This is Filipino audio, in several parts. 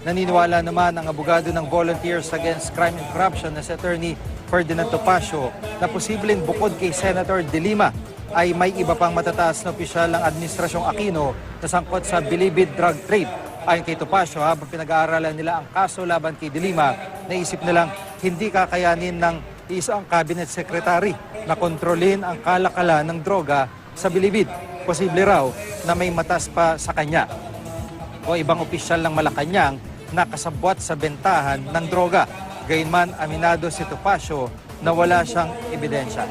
Naniniwala naman ang abogado ng Volunteers Against Crime and Corruption na si Attorney Ferdinand Topacio na posibleng bukod kay Senator De Lima ay may iba pang matataas na opisyal ng Administrasyong Aquino na sangkot sa bilibid drug trade. Ayon kay Topacio, habang pinag-aaralan nila ang kaso laban kay De Lima, naisip nilang hindi kakayanin ng isang cabinet secretary na kontrolin ang kalakalan ng droga sa bilibid. Posible raw na may matas pa sa kanya o ibang opisyal ng Malacanang na kasabwat sa bentahan ng droga. Gayunman, aminado si Topacio na wala siyang ebidensya.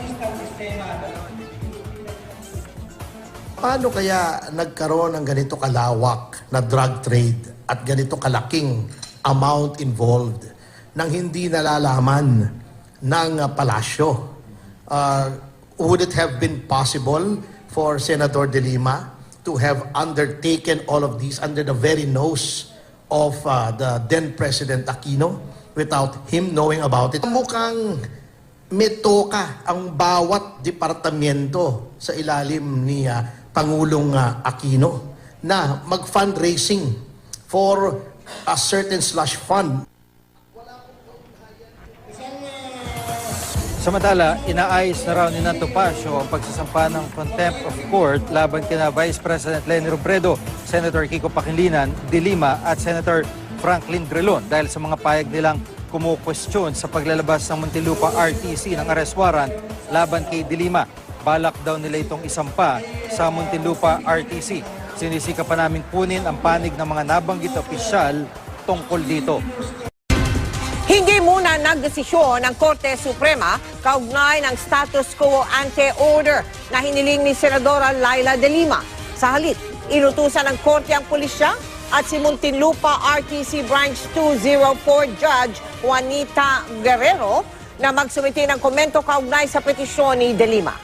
Paano kaya nagkaroon ng ganito kalawak na drug trade at ganito kalaking amount involved nang hindi nalalaman ng palasyo? Would it have been possible for Senator De Lima to have undertaken all of these under the very nose of the then President Aquino without him knowing about it? Mukhang may toka ang bawat departamento sa ilalim ni Pangulong Aquino na mag-fundraising for a certain slush fund. Samantala, inaayos na raw ni Topacio ang pagsasampa ng contempt of court laban kina Vice President Leni Robredo, Senator Kiko Pangilinan, De Lima at Senator Franklin Drilon dahil sa mga payag nilang kumukwestiyon sa paglalabas ng Muntinlupa RTC ng arrest warrant laban kay De Lima. Balak daw nila itong isampa sa Muntinlupa RTC. Sinisika pa naming kunin ang panig ng mga nabanggit na opisyal tungkol dito. Hindi muna nagdesisyon ng Korte Suprema kaugnay ng status quo ante order na hiniling ni Senadora Laila De Lima. Sa halip, inutusan ng Korte ang pulisya at si Muntinlupa RTC Branch 204 Judge Juanita Guerrero na magsumiti ng komento kaugnay sa petisyon ni De Lima.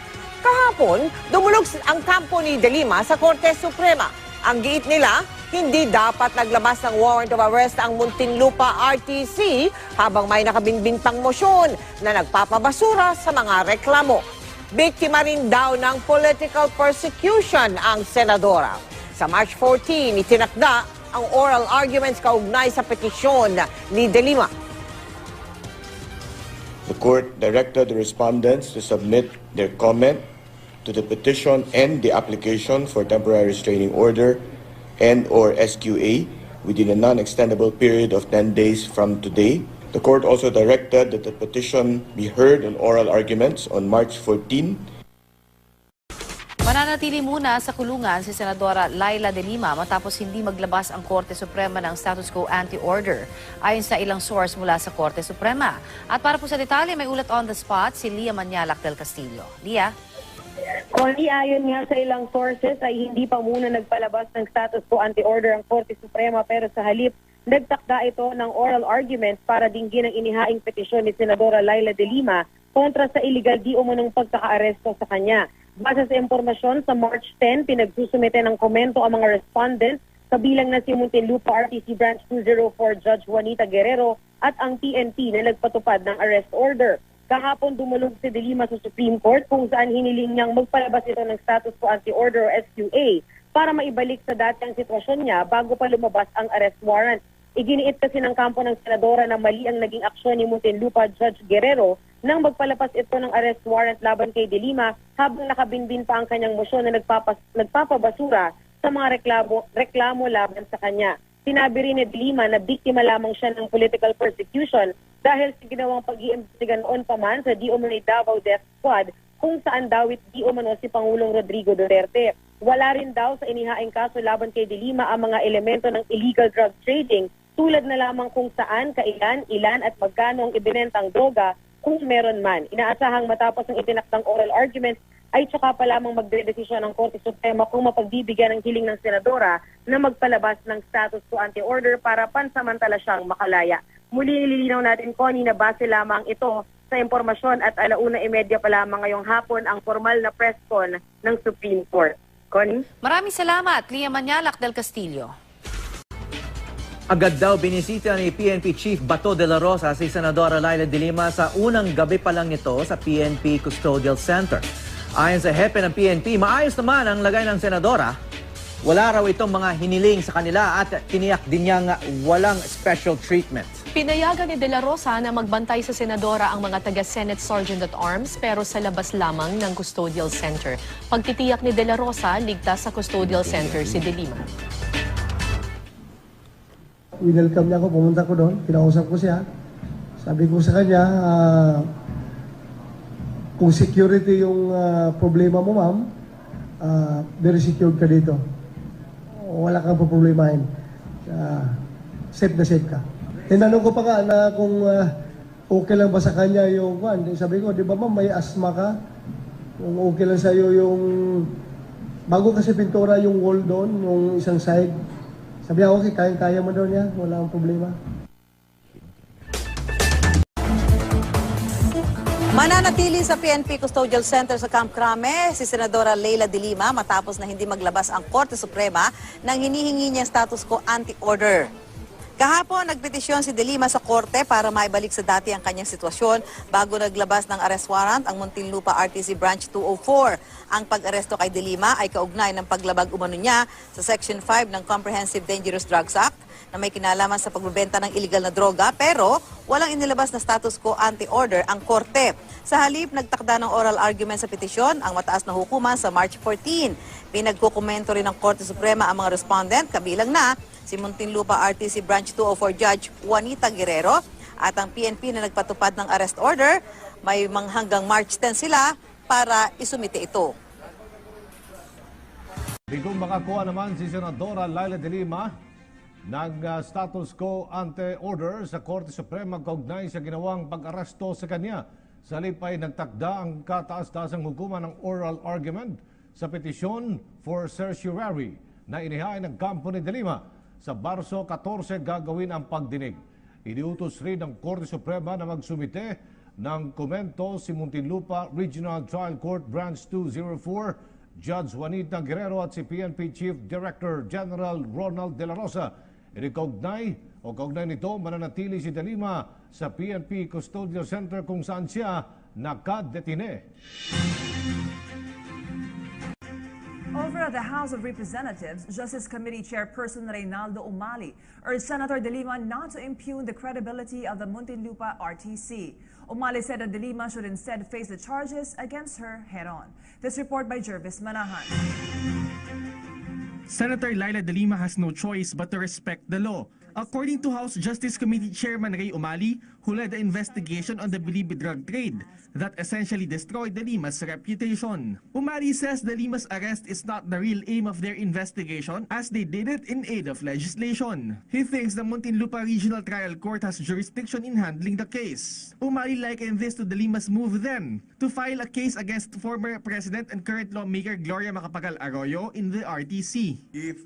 Kahapon, dumulog ang kampo ni De Lima sa Korte Suprema. Ang giit nila, hindi dapat naglabas ng warrant of arrest ang Muntinlupa RTC habang may nakabinbin pang motion na nagpapabasura sa mga reklamo. Biktima rin daw ng political persecution ang senadora. Sa March 14, itinakda ang oral arguments kaugnay sa petisyon ni De Lima. The court directed the respondents to submit their comment to the petition and the application for temporary restraining order and/or SQA within a non-extendable period of 10 days from today. The court also directed that the petition be heard on oral arguments on March 14. Mananatili muna sa kulungan si Senadora Laila De Lima matapos hindi maglabas ang Korte Suprema ng status quo ante-order ayon sa ilang source mula sa Korte Suprema. At para po sa detalye, may ulat on the spot si Lia Manialac del Castillo. Lia? Connie, ayon nga sa ilang sources ay hindi pa muna nagpalabas ng status quo ante-order ang Korte Suprema pero sa halip nagtakda ito ng oral argument para dinggin ang inihaing petisyon ni Senadora Laila De Lima kontra sa illegal di umunong pagkakaaresto sa kanya. Base sa impormasyon, sa March 10, pinagsusumite ng komento ang mga respondents kabilang na si Muntinlupa RTC Branch 204 Judge Juanita Guerrero at ang PNP na nagpatupad ng arrest order. Kahapon dumulog si De Lima sa Supreme Court kung saan hiniling niyang magpalabas ito ng status quo ante-order o SQA para maibalik sa dating sitwasyon niya bago pa lumabas ang arrest warrant. Iginiit kasi ng kampo ng senadora na mali ang naging aksyon ni Muntinlupa Judge Guerrero nang magpalapas ito ng arrest warrant laban kay De Lima habang nakabinbin pa ang kanyang motion na nagpapabasura sa mga reklamo laban sa kanya. Sinabi rin ni De Lima na biktima lamang siya ng political persecution dahil sa ginawang pag-iimbestiga noon pa man sa di umano'y Davao Death Squad kung saan dawit di umano si Pangulong Rodrigo Duterte. Wala rin daw sa inihaing kaso laban kay De Lima ang mga elemento ng illegal drug trading tulad na lamang kung saan, kailan, ilan at magkano ang ibinentang droga kung meron man. Inaasahang matapos ng itinakdang oral arguments ay tsaka pa lamang magdedesisyon ng Korte Suprema kung mapagbibigyan ng hiling ng senadora na magpalabas ng status quo ante-order para pansamantala siyang makalaya. Muli nililinaw natin, Connie, na base lamang ito sa impormasyon at 1:30 pa lamang ngayong hapon ang formal na press con ng Supreme Court. Connie? Maraming salamat, Lia Manialac del Castillo. Agad daw binisita ni PNP Chief Bato de la Rosa si Senadora Laila De Lima sa unang gabi pa lang nito sa PNP Custodial Center. Ayon sa hepe ng PNP, maayos naman ang lagay ng senadora. Wala raw itong mga hiniling sa kanila at tiniyak din niyang walang special treatment. Pinayagan ni De La Rosa na magbantay sa senadora ang mga taga-Senate Sergeant-at-Arms pero sa labas lamang ng custodial center. Pagtitiyak ni De La Rosa, ligtas sa custodial center si De Lima. Welcome niya ako, pumunta ko doon, kinausap ko siya. Sabi ko sa kanya, kung security yung problema mo, ma'am, very secured ka dito. Wala kang problemahin. Safe na safe ka. Tinanong ko pa nga na kung okay lang ba sa kanya yung kwan. Sabi ko, di ba ma'am, may asthma ka? Kung okay lang sa'yo yung... Bago kasi pintura yung wall doon, yung isang side. Sabi niya, okay, kaya mo doon niya. Wala akong problema. Mananatili sa PNP Custodial Center sa Camp Crame si Senadora Leila de Lima matapos na hindi maglabas ang Korte Suprema nang hinihingi niya status quo ante-order. Kahapon, nagpetisyon si de Lima sa Korte para maibalik sa dati ang kanyang sitwasyon bago naglabas ng arrest warrant ang Muntinlupa RTC Branch 204. Ang pag-aresto kay de Lima ay kaugnay ng paglabag umano niya sa Section 5 ng Comprehensive Dangerous Drugs Act na may kinalaman sa pagbebenta ng illegal na droga pero walang inilabas na status quo ante-order ang Korte. Sa halip, nagtakda ng oral argument sa petisyon ang mataas na hukuman sa March 14. Pinagkukomento rin ng Korte Suprema ang mga respondent, kabilang na si Muntinlupa RTC Branch 204 Judge Juanita Guerrero at ang PNP na nagpatupad ng arrest order. May hanggang March 10 sila para isumite ito. Bigong makakuha naman si Senadora Leila de Lima ng status quo ante-order sa Korte Suprema kaugnay sa ginawang pag-aresto sa kanya. Sa halip ay nagtakda ang kataas-taasang hukuman ng oral argument sa petisyon for certiorari na inihain ng kampo ni de Lima. Sa Marso 14 gagawin ang pagdinig. Iniutos rin ng Korte Suprema na magsumite ng komento si Muntinlupa Regional Trial Court Branch 204, Judge Juanita Guerrero at si PNP Chief Director General Ronald De La Rosa. Kaugnay nito, mananatili si de Lima sa PNP Custodial Center kung saan siya nakadetine. Over at the House of Representatives, Justice Committee Chairperson Reynaldo Umali urged Senator de Lima not to impugn the credibility of the Muntinlupa RTC. Umali said that de Lima should instead face the charges against her head-on. This report by Jervis Manahan. Senator Leila de Lima has no choice but to respect the law. According to House Justice Committee Chairman Ray Umali, who led the investigation on the believed drug trade that essentially destroyed de Lima's reputation. Umali says de Lima's arrest is not the real aim of their investigation as they did it in aid of legislation. He thinks the Muntinlupa Regional Trial Court has jurisdiction in handling the case. Umali likened this to de Lima's move then to file a case against former President and current lawmaker Gloria Macapagal Arroyo in the RTC. If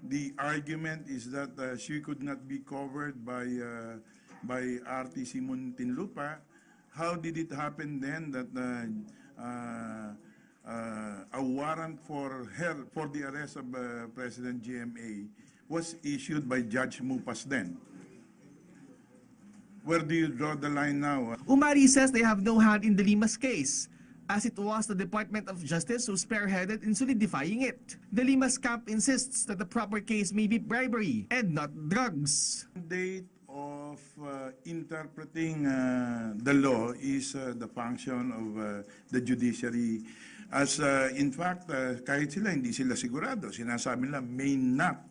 the argument is that she could not be covered by RTC Muntinlupa, how did it happen then that a warrant for the arrest of President GMA was issued by Judge Mupas then? Where do you draw the line now? Umali says they have no hand in de Lima's case, as it was the Department of Justice who spearheaded in solidifying it. De Lima's camp insists that the proper case may be bribery and not drugs. The of interpreting the law is the function of the judiciary. As in fact, kahit hindi sila sigurado, sinasabi nila may not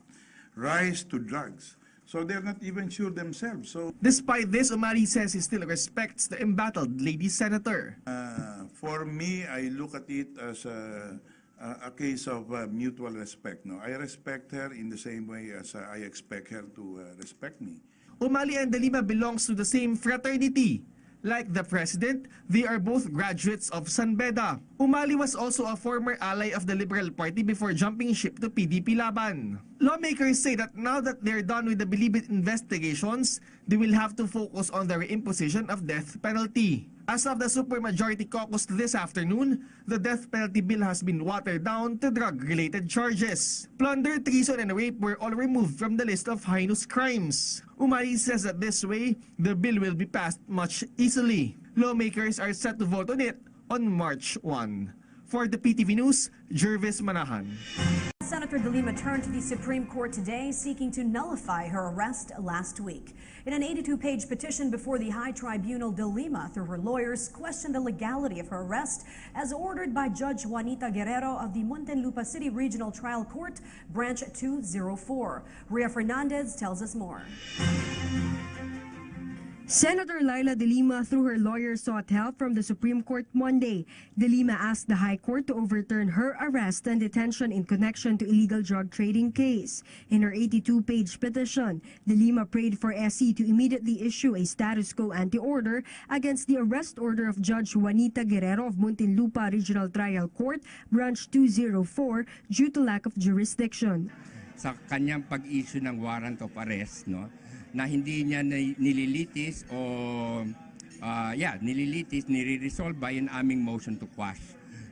rise to drugs. So they're not even sure themselves. So, despite this, Umali says he still respects the embattled lady senator. For me, I look at it as a case of mutual respect. No, I respect her in the same way as I expect her to respect me. Umali and de Lima belongs to the same fraternity. Like the president, they are both graduates of San Beda. Umali was also a former ally of the Liberal Party before jumping ship to PDP Laban. Lawmakers say that now that they're done with the believed investigations, they will have to focus on the reimposition of death penalty. As of the supermajority caucus this afternoon, the death penalty bill has been watered down to drug-related charges. Plunder, treason, and rape were all removed from the list of heinous crimes. Umali says that this way, the bill will be passed much easily. Lawmakers are set to vote on it on March 1. For the PTV News, Jervis Manahan. Senator De Lima turned to the Supreme Court today seeking to nullify her arrest last week. In an 82-page petition before the High Tribunal, De Lima, through her lawyers, questioned the legality of her arrest as ordered by Judge Juanita Guerrero of the Muntinlupa City Regional Trial Court, Branch 204. Ria Fernandez tells us more. Senator Laila De Lima, through her lawyers, sought help from the Supreme Court Monday. De Lima asked the High Court to overturn her arrest and detention in connection to illegal drug trading case. In her 82-page petition, De Lima prayed for SC to immediately issue a status quo ante-order against the arrest order of Judge Juanita Guerrero of Muntinlupa Regional Trial Court, Branch 204, due to lack of jurisdiction. Sa kanyang pag-issue ng warrant of arrest, no, na hindi niya nililitis o nire-resolve by an aming motion to quash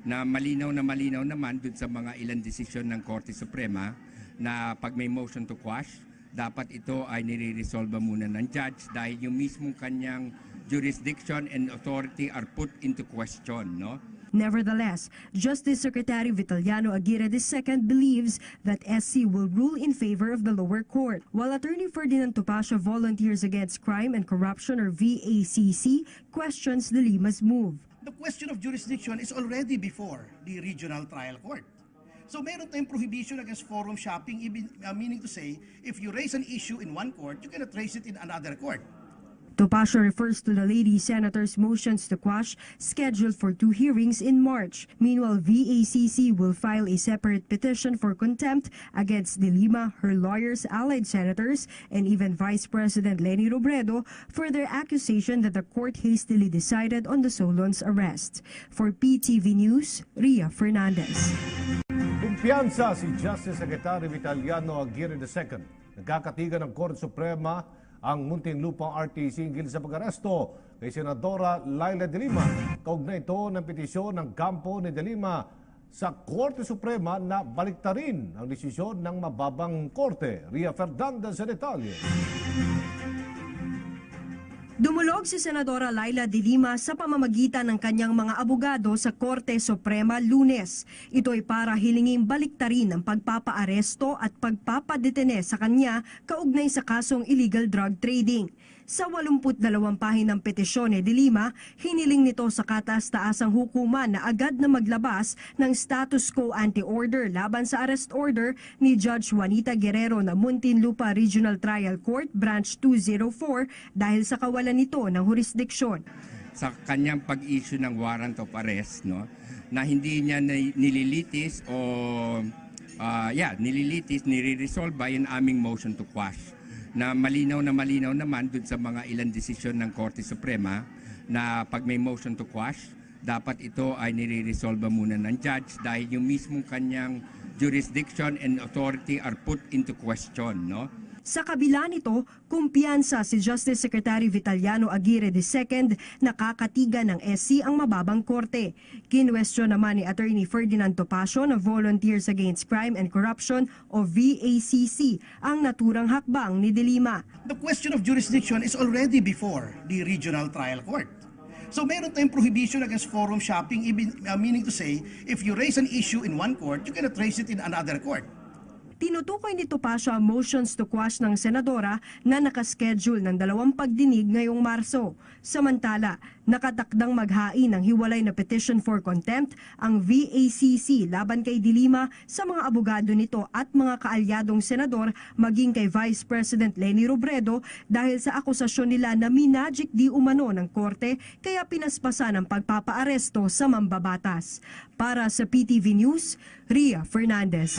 na malinaw naman dun sa mga ilang desisyon ng Korte Suprema na pag may motion to quash, dapat ito ay nire-resolve muna ng judge dahil yung mismong kanyang jurisdiction and authority are put into question, no? Nevertheless, Justice Secretary Vitaliano Aguirre II believes that SC will rule in favor of the lower court, while Attorney Ferdinand Topacio Volunteers Against Crime and Corruption, or VACC, questions De Lima's move. The question of jurisdiction is already before the regional trial court. So meron tayong prohibition against forum shopping, meaning to say, if you raise an issue in one court, you cannot raise it in another court. Topacio refers to the lady senator's motions to quash scheduled for 2 hearings in March. Meanwhile, VACC will file a separate petition for contempt against De Lima, her lawyers, allied senators, and even Vice President Leni Robredo for their accusation that the court hastily decided on the Solon's arrest. For PTV News, Ria Fernandez. Kumpiyansa si Justice Secretary Vitaliano Aguirre II. Nagkakatigan ng Korte Suprema ang Muntinlupa RTC hinggil sa pag-aresto kay Senadora Laila De Lima. Kaugnay ito ng petisyon ng kampo ni De Lima sa Korte Suprema na baliktarin ang desisyon ng mababang korte. Ria Fernandez sa detalye. Dumulog si Senadora Laila De Lima sa pamamagitan ng kanyang mga abogado sa Korte Suprema Lunes. Ito ay para hilinging baliktarin ang pagpapaaresto at pagpapadetene sa kanya kaugnay sa kasong illegal drug trading. Sa 82 pahinang petisyon ni De Lima, hiniling nito sa kataas-taasang hukuman na agad na maglabas ng status quo ante-order laban sa arrest order ni Judge Juanita Guerrero ng Muntinlupa Regional Trial Court, Branch 204 dahil sa kawalan nito ng jurisdiksyon. Sa kanyang pag-issue ng warrant of arrest, no, na hindi niya nililitis o nire-resolve by an aming motion to quash na malinaw naman dun sa mga ilang desisyon ng Korte Suprema na pag may motion to quash, dapat ito ay nire-resolve muna ng judge dahil yung mismong kanyang jurisdiction and authority are put into question, no? Sa kabila nito, kumpiyansa si Justice Secretary Vitaliano Aguirre II na kakatigan ng SC ang mababang korte. Kinwestiyon naman ni Attorney Ferdinand Topacio ng Volunteers Against Crime and Corruption o VACC ang naturang hakbang ni De Lima. The question of jurisdiction is already before the regional trial court. So meron tayong prohibition against forum shopping, meaning to say, if you raise an issue in one court, you cannot raise it in another court. Tinutukoy ni Topacio ang motions to quash ng senadora na nakaschedule ng 2 pagdinig ngayong Marso. Samantala, nakatakdang maghain ng hiwalay na petition for contempt ang VACC laban kay De Lima sa mga abogado nito at mga kaalyadong senador maging kay Vice President Leni Robredo dahil sa akusasyon nila na minagic di umano ng korte kaya pinaspasan ang pagpapaaresto sa mambabatas. Para sa PTV News, Ria Fernandez.